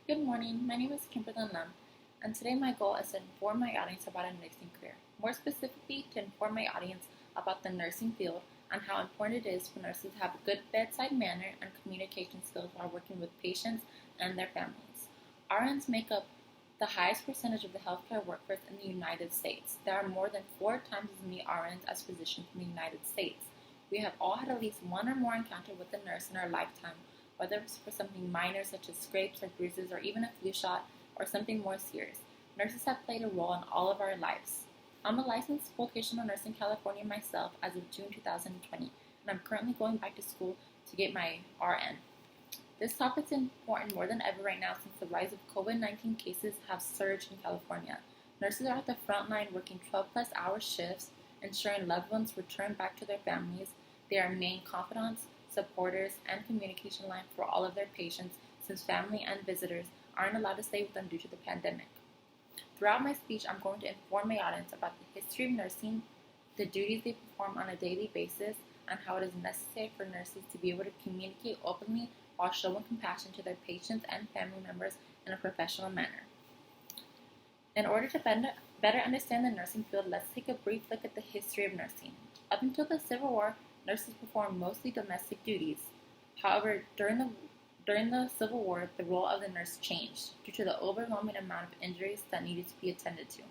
Good morning, my name is Kimberly Lam, and today my goal is to inform my audience about a nursing career. More specifically, to inform my audience about the nursing field and how important it is for nurses to have a good bedside manner and communication skills while working with patients and their families. RNs make up the highest percentage of the healthcare workforce in the United States. There are more than 4 times as many RNs as physicians in the United States. We have all had at least one or more encounter with a nurse in our lifetime, whether it's for something minor such as scrapes or bruises or even a flu shot or something more serious. Nurses have played a role in all of our lives. I'm a licensed vocational nurse in California myself as of June 2020, and I'm currently going back to school to get my RN. This topic is important more than ever right now since the rise of COVID-19 cases have surged in California. Nurses are at the front line working 12-plus hour shifts, ensuring loved ones return back to their families. They are main confidants, supporters, and communication line for all of their patients since family and visitors aren't allowed to stay with them due to the pandemic. Throughout my speech, I'm going to inform my audience about the history of nursing, the duties they perform on a daily basis, and how it is necessary for nurses to be able to communicate openly while showing compassion to their patients and family members in a professional manner. In order to better understand the nursing field, let's take a brief look at the history of nursing. Up until the Civil War, nurses performed mostly domestic duties. However, during the Civil War, the role of the nurse changed due to the overwhelming amount of injuries that needed to be attended to.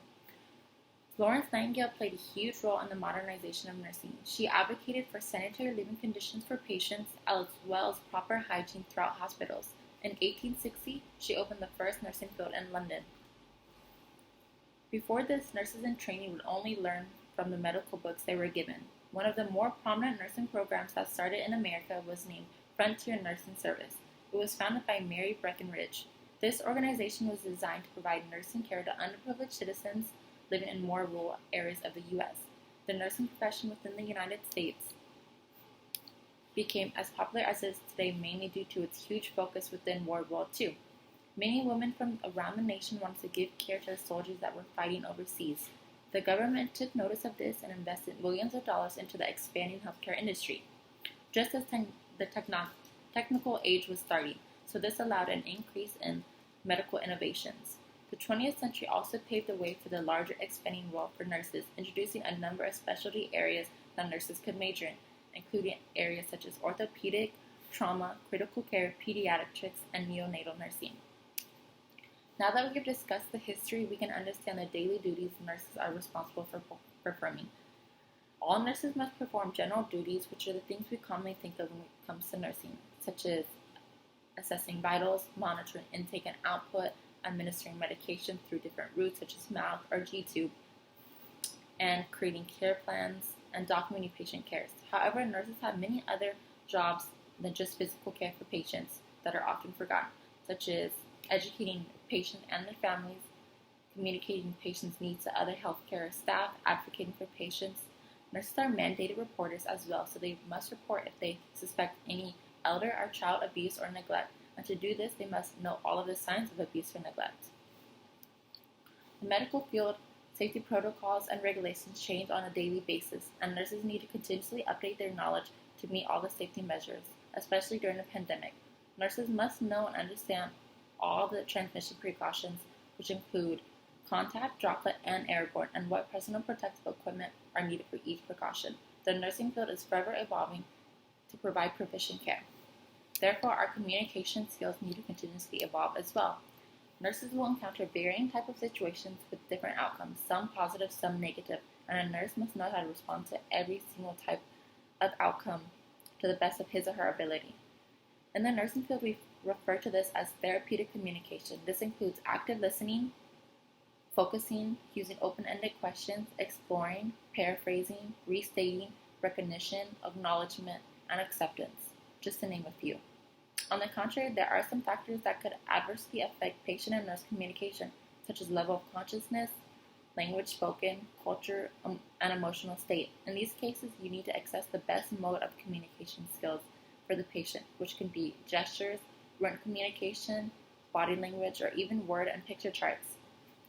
Florence Nightingale played a huge role in the modernization of nursing. She advocated for sanitary living conditions for patients as well as proper hygiene throughout hospitals. In 1860, she opened the first nursing field in London. Before this, nurses in training would only learn from the medical books they were given. One of the more prominent nursing programs that started in America was named Frontier Nursing Service. It was founded by Mary Breckinridge. This organization was designed to provide nursing care to underprivileged citizens living in more rural areas of the U.S. The nursing profession within the United States became as popular as it is today mainly due to its huge focus within World War II. Many women from around the nation wanted to give care to the soldiers that were fighting overseas. The government took notice of this and invested millions of dollars into the expanding healthcare industry, just as the technical age was starting, so this allowed an increase in medical innovations. The 20th century also paved the way for the larger expanding role for nurses, introducing a number of specialty areas that nurses could major in, including areas such as orthopedic, trauma, critical care, pediatrics, and neonatal nursing. Now that we have discussed the history, we can understand the daily duties nurses are responsible for performing. All nurses must perform general duties, which are the things we commonly think of when it comes to nursing, such as assessing vitals, monitoring intake and output, administering medication through different routes such as mouth or G-tube, and creating care plans and documenting patient cares. However, nurses have many other jobs than just physical care for patients that are often forgotten, such as educating patients and their families, communicating patients' needs to other healthcare staff, advocating for patients. Nurses are mandated reporters as well, so they must report if they suspect any elder or child abuse or neglect. And to do this, they must know all of the signs of abuse or neglect. The medical field, safety protocols and regulations change on a daily basis, and nurses need to continuously update their knowledge to meet all the safety measures, especially during the pandemic. Nurses must know and understand all the transmission precautions, which include contact, droplet, and airborne, and what personal protective equipment are needed for each precaution. The nursing field is forever evolving to provide proficient care. Therefore, our communication skills need to continuously evolve as well. Nurses will encounter varying types of situations with different outcomes, some positive, some negative, and a nurse must know how to respond to every single type of outcome to the best of his or her ability. In the nursing field, we refer to this as therapeutic communication. This includes active listening, focusing, using open-ended questions, exploring, paraphrasing, restating, recognition, acknowledgement, and acceptance, just to name a few. On the contrary, there are some factors that could adversely affect patient and nurse communication, such as level of consciousness, language spoken, culture, and emotional state. In these cases, you need to access the best mode of communication skills for the patient, which can be gestures, written communication, body language, or even word and picture charts.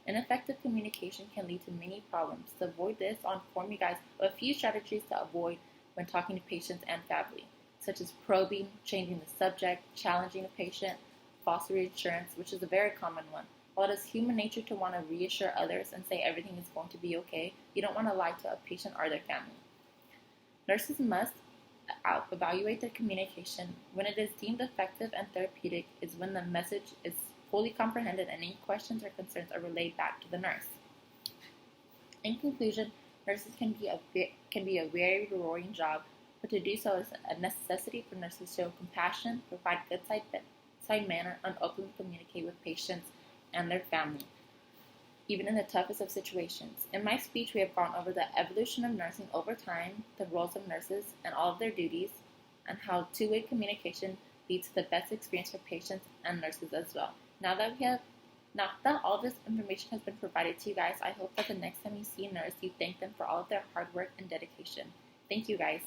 Ineffective communication can lead to many problems. To avoid this, I'll inform you guys of a few strategies to avoid when talking to patients and family, such as probing, changing the subject, challenging a patient, false reassurance, which is a very common one. While it is human nature to want to reassure others and say everything is going to be okay, you don't want to lie to a patient or their family. Nurses must evaluate their communication. When it is deemed effective and therapeutic is when the message is fully comprehended and any questions or concerns are relayed back to the nurse. In conclusion, nurses can be a very rewarding job, but to do so is a necessity for nurses to show compassion, provide bedside manner, and openly communicate with patients and their family, even in the toughest of situations. In my speech, we have gone over the evolution of nursing over time, the roles of nurses and all of their duties, and how two-way communication leads to the best experience for patients and nurses as well. Now that all this information has been provided to you guys, I hope that the next time you see a nurse, you thank them for all of their hard work and dedication. Thank you, guys.